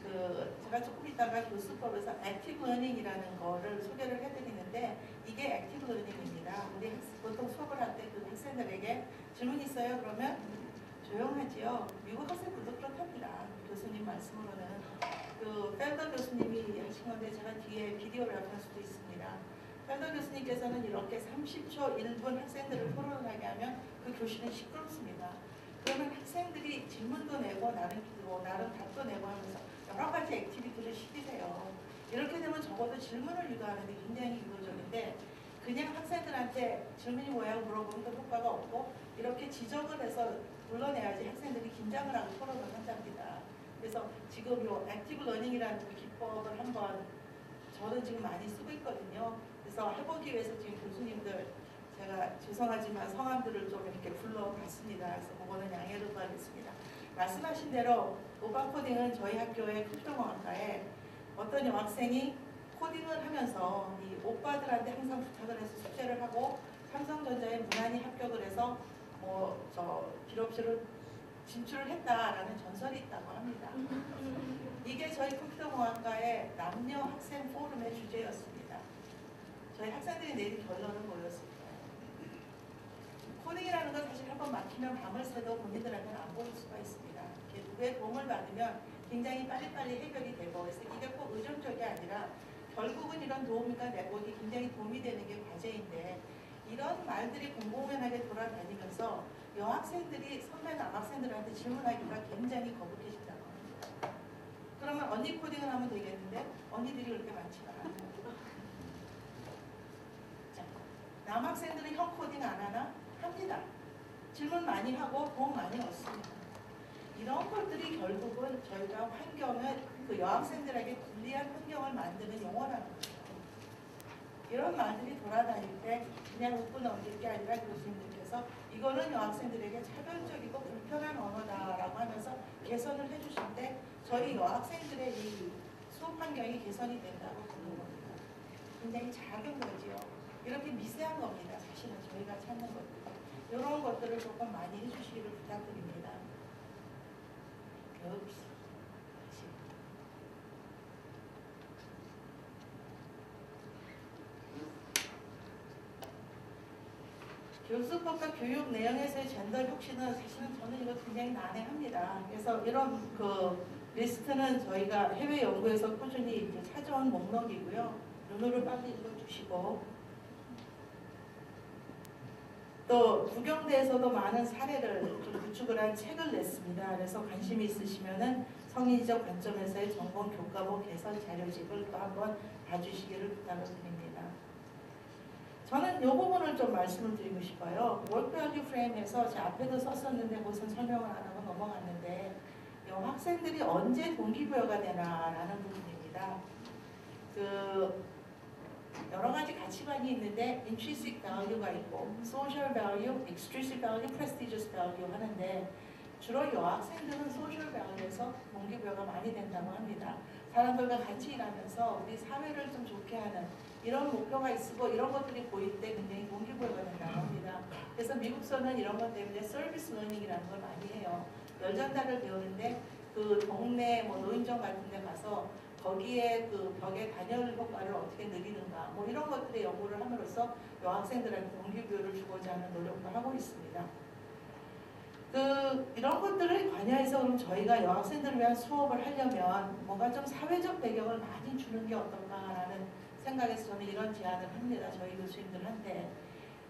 제가 조금 이따가 교수법에서 액티브 러닝이라는 거를 소개를 해드리는데 이게 액티브 러닝입니다. 우리 보통 수업을 할 때 그 학생들에게 질문 있어요? 그러면 조용하지요. 미국 학생들도 그렇답니다. 교수님 말씀으로는 펠더 교수님이 하신 건데 제가 뒤에 비디오를 앞할 수도 있습니다. 펠더 교수님께서는 이렇게 30초 1분 학생들을 토론을 하게 하면 그 교실은 시끄럽습니다. 그러면 학생들이 질문도 내고 나름 답도 내고 하면서 여러 가지 액티비티를 시키세요. 이렇게 되면 적어도 질문을 유도하는 데 굉장히 유도적인데 그냥 학생들한테 질문이 뭐냐고 물어보면 또 효과가 없고 이렇게 지적을 해서 불러내야지 학생들이 긴장을 하고 토론을 한답니다. 그래서 지금 요 액티브 러닝이라는 그 기법을 한번 저는 지금 많이 쓰고 있거든요. 그래서 해보기 위해서 지금 교수님들 제가 죄송하지만 성함들을 좀 이렇게 불러봤습니다. 그래서 그거는 양해를 구하겠습니다. 말씀하신 대로 오빠 코딩은 저희 학교의 컴퓨터공학과에 어떤 여학생이 코딩을 하면서 이 오빠들한테 항상 부탁을 해서 숙제를 하고 삼성전자에 무난히 합격을 해서 기록실을 진출을 했다라는 전설이 있다고 합니다. 이게 저희 컴퓨터공학과의 남녀 학생 포럼의 주제였습니다. 저희 학생들이 내린 결론은 뭐였을까요? 코딩이라는 건 사실 한번 막히면 밤을 새도 본인들한테는 안 보일 수가 있습니다. 누구의 도움을 받으면 굉장히 빨리빨리 해결이 되고 그래서 이게 꼭 의존적이 아니라 결국은 이런 도움과 내복이 굉장히 도움이 되는 게 과제인데 이런 말들이 공공연하게 돌아다니면서 여학생들이 선배 남학생들한테 질문하기가 굉장히 거북해진다고 합니다. 그러면 언니 코딩을 하면 되겠는데 언니들이 그렇게 많지가 않아요. 자, 남학생들은 형 코딩 안 하나? 합니다. 질문 많이 하고 도움 많이 얻습니다. 이런 것들이 결국은 저희가 환경을 여학생들에게 불리한 환경을 만드는 용어라는 거죠. 이런 말들이 돌아다닐 때 그냥 웃고 넘길 게 아니라 교수님들께서 이거는 여학생들에게 차별적이고 불편한 언어다라고 하면서 개선을 해주실 때 저희 여학생들의 이 수업 환경이 개선이 된다고 보는 겁니다. 굉장히 작은 거지요. 이렇게 미세한 겁니다. 사실은 저희가 찾는 것들. 이런 것들을 조금 많이 해주시기를 부탁드립니다. 교수법과 교육 내용에서의 젠더 혁신은 사실은 저는 이거 굉장히 난해합니다. 그래서 이런 리스트는 저희가 해외 연구에서 꾸준히 이제 찾아온 목록이고요. 눈으로 빨리 읽어주시고 또 부경대에서도 많은 사례를 좀 구축을 한 책을 냈습니다. 그래서 관심이 있으시면은 성인지적 관점에서의 전공 교과목 개선 자료집을 또 한번 봐주시기를 부탁을 드립니다. 저는 이 부분을 좀 말씀을 드리고 싶어요. Work Value Frame에서 제 앞에도 썼었는데 무슨 설명을 안 하고 넘어갔는데 학생들이 언제 동기부여가 되나라는 부분입니다. 여러 가지 가치관이 있는데 intrinsic value가 있고 social value, extrinsic value, prestigious value 하는데 주로 여학생들은 social value에서 동기부여가 많이 된다고 합니다. 사람들과 같이 일하면서 우리 사회를 좀 좋게 하는 이런 목표가 있고 이런 것들이 보일 때 굉장히 동기부여가 된다고 합니다. 그래서 미국서는 이런 것 때문에 서비스 러닝이라는 걸 많이 해요. 열전달을 배우는데 그 동네 노인정 같은 데 가서 거기에 그 벽의 단열 효과를 어떻게 늘리는가 이런 것들의 연구를 함으로써 여학생들한테 동기부여를 주고자 하는 노력도 하고 있습니다. 이런 것들을 관여해서 그럼 저희가 여학생들을 위한 수업을 하려면 뭔가 좀 사회적 배경을 많이 주는 게 어떨까라는 생각에서 저는 이런 제안을 합니다. 저희 교수님들한테.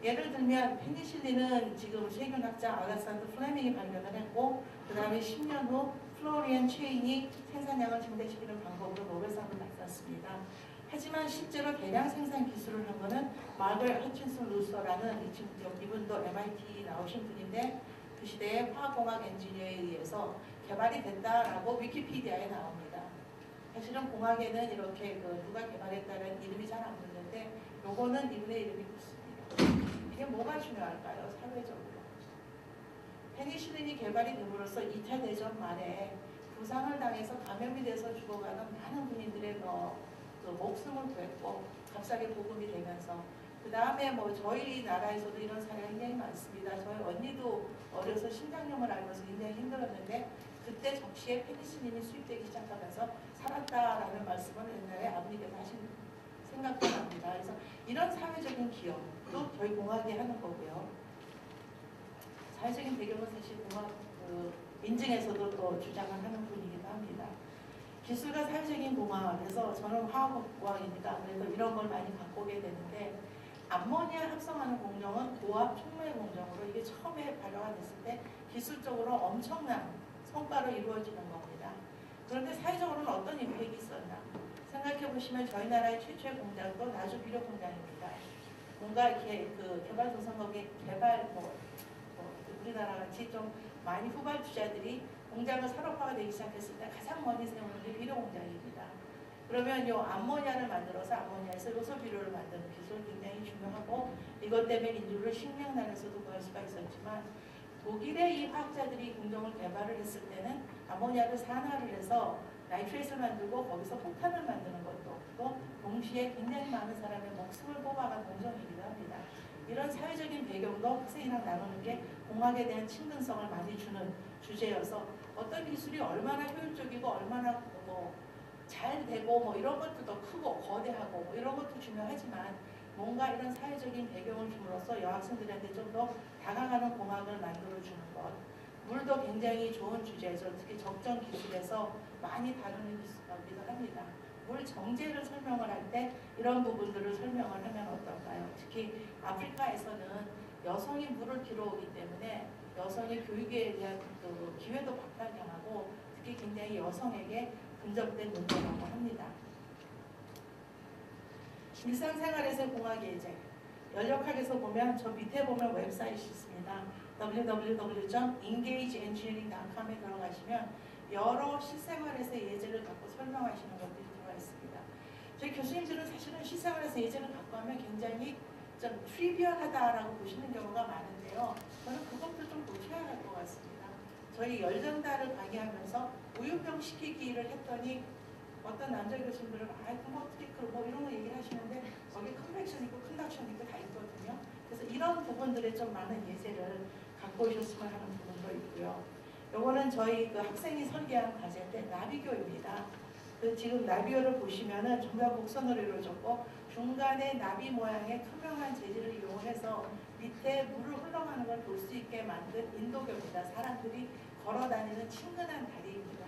예를 들면 페니실린은 지금 세균학자 알렉산더 플레밍이 발견을 했고 그 다음에 10년 후 플로리안 체인이 생산량을 증대시키는 방법으로 노벨상을 받았습니다. 하지만 실제로 대량 생산 기술을 한 거는 마거렛 허친슨 루서라는 이분도 MIT 나오신 분인데 그 시대의 화학공학 엔지니어에 의해서 개발이 됐다라고 위키피디아에 나옵니다. 사실은 공학에는 이렇게 누가 개발했다는 이름이 잘 안 붙는데 요거는 이분의 이름이 붙습니다. 이게 뭐가 중요할까요? 사회적으로. 페니실린이 개발이 됨으로써 2차 대전 말에 부상을 당해서 감염이 돼서 죽어가는 많은 군인들의 목숨을 구했고 값싸게 보급이 되면서 그 다음에 저희 나라에서도 이런 사례가 굉장히 많습니다. 저희 언니도 어려서 심장염을 앓면서 굉장히 힘들었는데 그때 적시에 페니실린이 수입되기 시작하면서 살았다라는 말씀을 옛날에 아버님께서 하신 생각도 납니다. 그래서 이런 사회적인 기여도 저희 공학이 하는 거고요. 사회적인 배경은 사실 공학 인증에서도 또 주장을 하는 분이기도 합니다. 기술과 사회적인 공학에서 저는 화학공학이니까 그래서 이런 걸 많이 갖고 오게 되는데 암모니아 합성하는 공정은 고압 촉매 공정으로 이게 처음에 발효가 됐을 때 기술적으로 엄청난 성과로 이루어지는 겁니다. 그런데 사회적으로는 어떤 임팩이 있었나? 생각해 보시면 저희 나라의 최초의 공장도 나주 비료 공장입니다. 뭔가 이렇게 개발도상국의 우리나라 같이 좀 많이 후발주자들이 공장을 산업화가 되기 시작했을 때 가장 먼저 세우는 게 비료 공장입니다. 그러면 이 암모니아를 만들어서 암모니아에서 요소 비료를 만드는 기술은 굉장히 중요하고 이것 때문에 인류를 식량난에서도 구할 수가 있었지만 독일의 이 화학자들이 공정을 개발을 했을 때는 아모니아를 산화를 해서 나이트레이트를 만들고 거기서 폭탄을 만드는 것도 없고 동시에 굉장히 많은 사람의 목숨을 뽑아간 공정이기도 합니다. 이런 사회적인 배경도 학생이랑 나누는 게 공학에 대한 친근성을 많이 주는 주제여서 어떤 기술이 얼마나 효율적이고 얼마나 잘 되고 이런 것도 더 크고 거대하고 이런 것도 중요하지만 뭔가 이런 사회적인 배경을 줌으로써 여학생들한테 좀 더 다가가는 공학을 만들어주는 것. 물도 굉장히 좋은 주제죠. 특히 적정 기술에서 많이 다루는 기술이기도 합니다. 물 정제를 설명을 할 때 이런 부분들을 설명을 하면 어떨까요? 특히 아프리카에서는 여성이 물을 길어오기 때문에 여성의 교육에 대한 기회도 박탈당하고 특히 굉장히 여성에게 근접된 문제라고 합니다. 일상생활에서의 공학 예제. 연력학에서 보면 저 밑에 보면 웹사이트이 있습니다. www.engageengineering.com에 들어가시면 여러 실생활에서의 예제를 갖고 설명하시는 것들이 들어가 있습니다. 저희 교수님들은 사실은 실생활에서 예제를 갖고 하면 굉장히 좀 트리비얼하다라고 보시는 경우가 많은데요. 저는 그것도 좀 보셔야 할 것 같습니다. 저희 열전달을 강의하면서 우유병 시키기를 했더니 어떤 남자 교수님들은 트리클 이런 거 얘기를 하시는데 거기 컨벡션 있고 컨덕션 있고 다 있거든요. 그래서 이런 부분들에 좀 많은 예제를 갖고 오셨으면 하는 부분도 있고요. 요거는 저희 학생이 설계한 과제인데 나비교입니다. 지금 나비효를 보시면은 전부 다 곡선으로 이루어졌고 중간에 나비 모양의 투명한 재질을 이용해서 밑에 물을 흘러가는 걸 볼 수 있게 만든 인도교입니다. 사람들이 걸어다니는 친근한 다리입니다.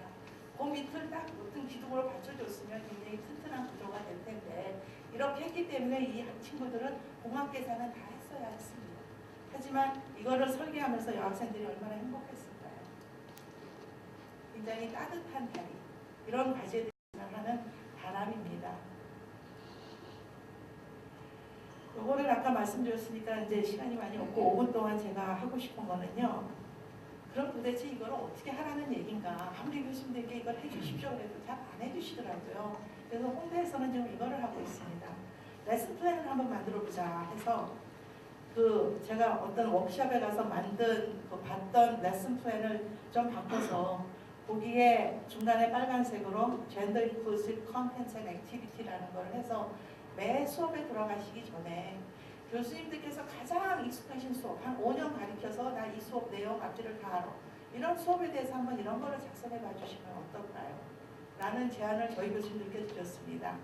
그 밑을 딱 어떤 기둥으로 받쳐줬으면 굉장히 튼튼한 구조가 될 텐데 이렇게 했기 때문에 이 친구들은 공학 계산은 다 했어야 했습니다. 하지만 이거를 설계하면서 여학생들이 얼마나 행복했을까요? 굉장히 따뜻한 다리 이런 과제들을 하는 바람입니다. 요거를 아까 말씀드렸으니까 이제 시간이 많이 없고 5분 동안 제가 하고 싶은 거는요. 그럼 도대체 이걸 어떻게 하라는 얘기인가? 아무리 교수님들께 이걸 해주십시오 그래도 잘 안 해주시더라고요. 그래서 홍대에서는 지금 이거를 하고 있습니다. 레슨 플랜을 한번 만들어보자 해서 제가 어떤 워크숍에 가서 만든 봤던 레슨 플랜을 좀 바꿔서 거기에 중간에 빨간색으로 Gender Inclusive Contents and Activity라는 걸 해서 매 수업에 들어가시기 전에 교수님들께서 가장 익숙하신 수업, 한 5년 가르쳐서 나 이 수업 내용 앞뒤를 다 알아. 이런 수업에 대해서 한번 이런 거를 작성해 봐 주시면 어떨까요? 라는 제안을 저희 교수님들께 드렸습니다.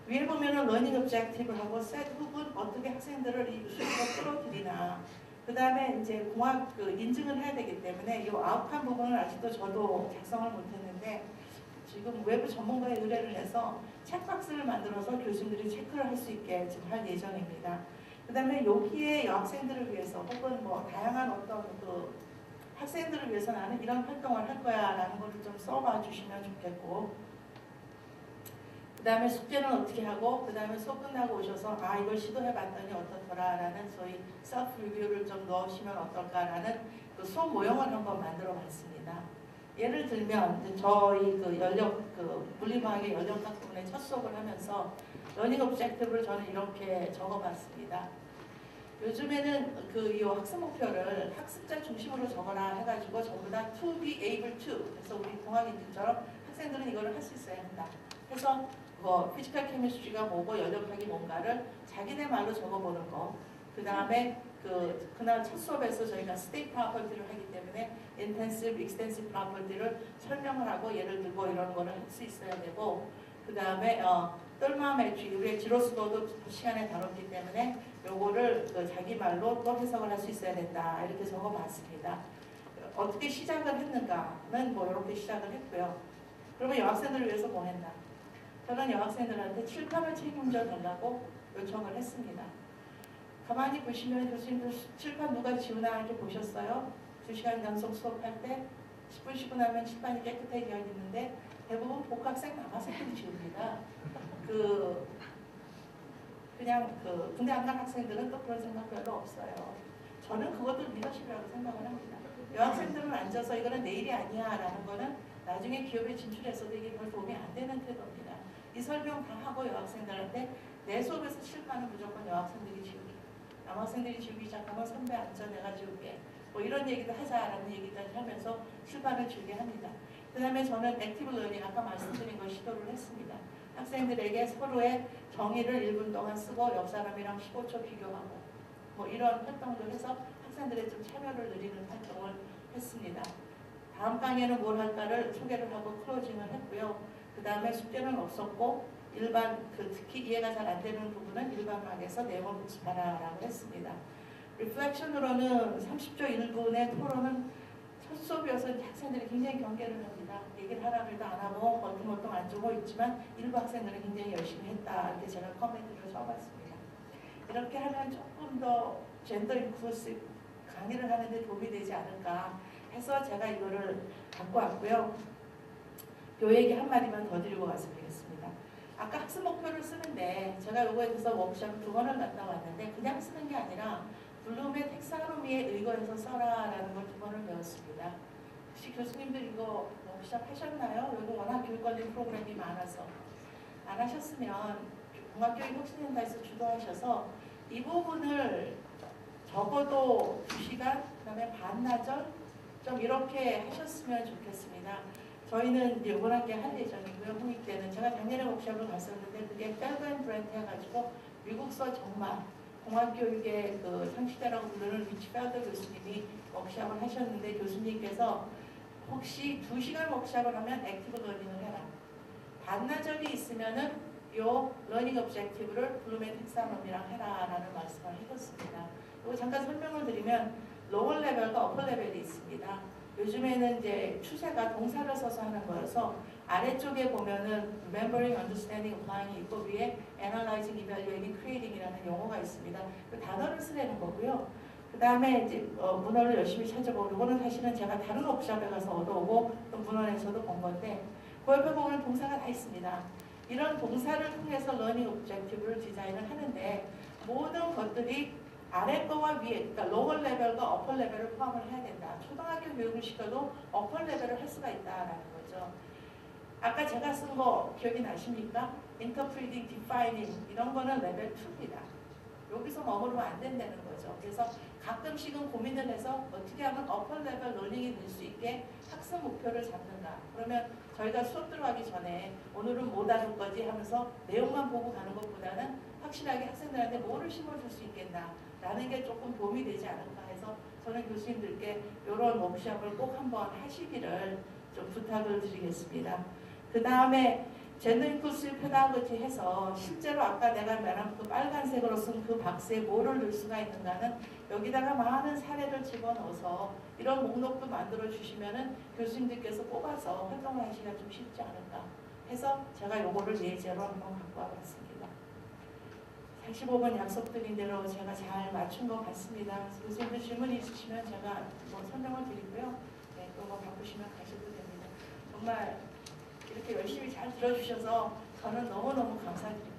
위에 보면은 러닝 objective하고 set 훅은 어떻게 학생들을 이 수업으로 끌어들이나 그 다음에 이제 공학 인증을 해야 되기 때문에 이 아웃컴 부분을 아직도 저도 작성을 못했는데 지금 외부 전문가의 의뢰를 해서 체크박스를 만들어서 교수님들이 체크를 할 수 있게 지금 할 예정입니다. 그 다음에 여기에 여학생들을 위해서 혹은 뭐 다양한 어떤 학생들을 위해서 나는 이런 활동을 할 거야 라는 거를 좀 써봐 주시면 좋겠고, 그 다음에 숙제는 어떻게 하고, 그 다음에 수업 끝나고 오셔서 아 이걸 시도해봤더니 어떻더라 라는 소위 셀프 리뷰를 좀 넣으시면 어떨까라는 수업 모형을 한번 만들어 봤습니다. 예를 들면 저희 물리과학의 연력학 부분의 첫 수업을 하면서 러닝 오브젝티브를 저는 이렇게 적어봤습니다. 요즘에는 이 학습 목표를 학습자 중심으로 적어라 해가지고 전부 다 to be able to, 그래서 우리 공학인들처럼 학생들은 이거를 할 수 있어야 한다 해서 피지컬 케미스트리가 뭐고 연력학이 뭔가를 자기네 말로 적어보는 거. 그 다음에 그날 첫 수업에서 저희가 state property를 하기 때문에 intensive, extensive property를 설명을 하고 예를 들고 이런 거를 할 수 있어야 되고, 그 다음에 똘마메트리, 우리의 지로스도도 시간에 다뤘기 때문에 요거를 자기 말로 또 해석을 할 수 있어야 된다 이렇게 적어봤습니다. 어떻게 시작을 했는가는 뭐 이렇게 시작을 했고요. 그러면 여학생들을 위해서 뭐 했나? 저는 여학생들한테 칠판을 책임져 달라고 요청을 했습니다. 가만히 보시면 교수님들 칠판 누가 지우나 이렇게 보셨어요? 2시간 연속 수업할 때 10분 쉬고 나면 칠판이 깨끗하게 되어 있는데 대부분 복학생 남학생들이 지웁니다. 군대 안 간 학생들은 또 그런 생각 별로 없어요. 저는 그것도 리더십이라고 생각을 합니다. 여학생들은 앉아서 이거는 내일이 아니야 라는 거는 나중에 기업에 진출해서도 이게 별 도움이 안 되는 태도입니다. 이 설명 다 하고 여학생들한테 내 수업에서 칠판은 무조건 여학생들이 지우기, 남학생들이 지우기 시작하면 선배 앉아 내가 지우게, 뭐 이런 얘기도 하자라는 얘기를 하면서 칠판을 지우게 합니다. 그 다음에 저는 액티브 러닝, 아까 말씀드린 걸 시도를 했습니다. 학생들에게 서로의 정의를 1분 동안 쓰고 옆 사람이랑 15초 비교하고 뭐 이런 활동도 해서 학생들의 좀 참여를 늘리는 활동을 했습니다. 다음 강의에는 뭘 할까를 소개를 하고 클로징을 했고요. 그 다음에 숙제는 없었고 일반 특히 이해가 잘 안 되는 부분은 일반학에서 내용을 복습하라라고 했습니다. 리플렉션으로는 30조 1분의 토론은 첫 수업이어서 학생들이 굉장히 경계를 합니다. 얘기를 하라고 해도 안 하고 멀뚱멀뚱 앉고 있지만 일부 학생들은 굉장히 열심히 했다 이렇게 제가 커멘트를 써봤습니다. 이렇게 하면 조금 더 젠더 인클루시브 강의를 하는데 도움이 되지 않을까 해서 제가 이거를 갖고 왔고요. 요 얘기 한마디만 더 드리고 말씀드리겠습니다. 아까 학습 목표를 쓰는데 제가 요거에 대해서 워크숍 2번을 갔다 왔는데 그냥 쓰는 게 아니라 블룸의 텍사노미에 의거해서 써라라는 걸 2번을 배웠습니다. 혹시 교수님들 이거 워크숍 하셨나요? 여기 워낙 교육관리 프로그램이 많아서 안 하셨으면 공학교육 혁신센터에서 주도하셔서 이 부분을 적어도 2시간, 그 다음에 반나절 좀 이렇게 하셨으면 좋겠습니다. 저희는 이번 학기에 할 예정이고요. 홍익 때는 제가 작년에 워크숍을 갔었는데 그게 펠그앤 브랜트 해가지고 미국서 정말 공학교육의 창시자라고 부르는 리치 펠더 교수님이 워크숍을 하셨는데 교수님께서 혹시 2시간 워크숍을 하면 액티브 러닝을 해라. 반나절이 있으면은 요 러닝 오브젝티브를 블룸의 텍사노미랑 해라라는 말씀을 해줬습니다. 이거 잠깐 설명을 드리면 로워 레벨과 어퍼 레벨이 있습니다. 요즘에는 이제 추세가 동사를 써서 하는 거여서 아래쪽에 보면은 remembering, understanding, applying이 있고 위에 analyzing, evaluating, creating이라는 용어가 있습니다. 그 단어를 쓰려는 거고요. 그 다음에 이제 문헌을 열심히 찾아보고 이거는 사실은 제가 다른 워크숍에 가서 얻어오고 또 문헌에서도 본 건데 그 옆에 보면 동사가 다 있습니다. 이런 동사를 통해서 러닝 오브젝티브를 디자인을 하는데 모든 것들이 아래 거와 위에, 그러니까 로컬 레벨과 어퍼 레벨을 포함을 해야 된다. 초등학교 교육을 시켜도 어퍼 레벨을 할 수가 있다라는 거죠. 아까 제가 쓴 거 기억이 나십니까? Interpreting, Defining 이런 거는 레벨 2입니다. 여기서 머무르면 안 된다는 거죠. 그래서 가끔씩은 고민을 해서 어떻게 하면 어퍼 레벨 러닝이 될 수 있게 학습 목표를 잡는가. 그러면 저희가 수업 들어가기 전에 오늘은 뭐 다룰 거지 하면서 내용만 보고 가는 것보다는 확실하게 학생들한테 뭐를 심어줄 수 있겠나 라는 게 조금 도움이 되지 않을까 해서 저는 교수님들께 이런 워크숍을 꼭 한번 하시기를 좀 부탁을 드리겠습니다. 그 다음에 젠더 인클루시브 페다고지 해서 실제로 아까 내가 말한 그 빨간색으로 쓴 그 박스에 뭐를 넣을 수가 있는가는 여기다가 많은 사례를 집어넣어서 이런 목록도 만들어 주시면은 교수님들께서 뽑아서 활동을 하시기가 좀 쉽지 않을까 해서 제가 요거를 예제로 한번 갖고 와봤습니다. 45번 약속드린 대로 제가 잘 맞춘 것 같습니다. 교수님들 질문이 있으시면 제가 뭐 설명을 드리고요. 네, 또 뭐 바쁘시면 가셔도 됩니다. 정말 이렇게 열심히 잘 들어주셔서 저는 너무너무 감사드립니다.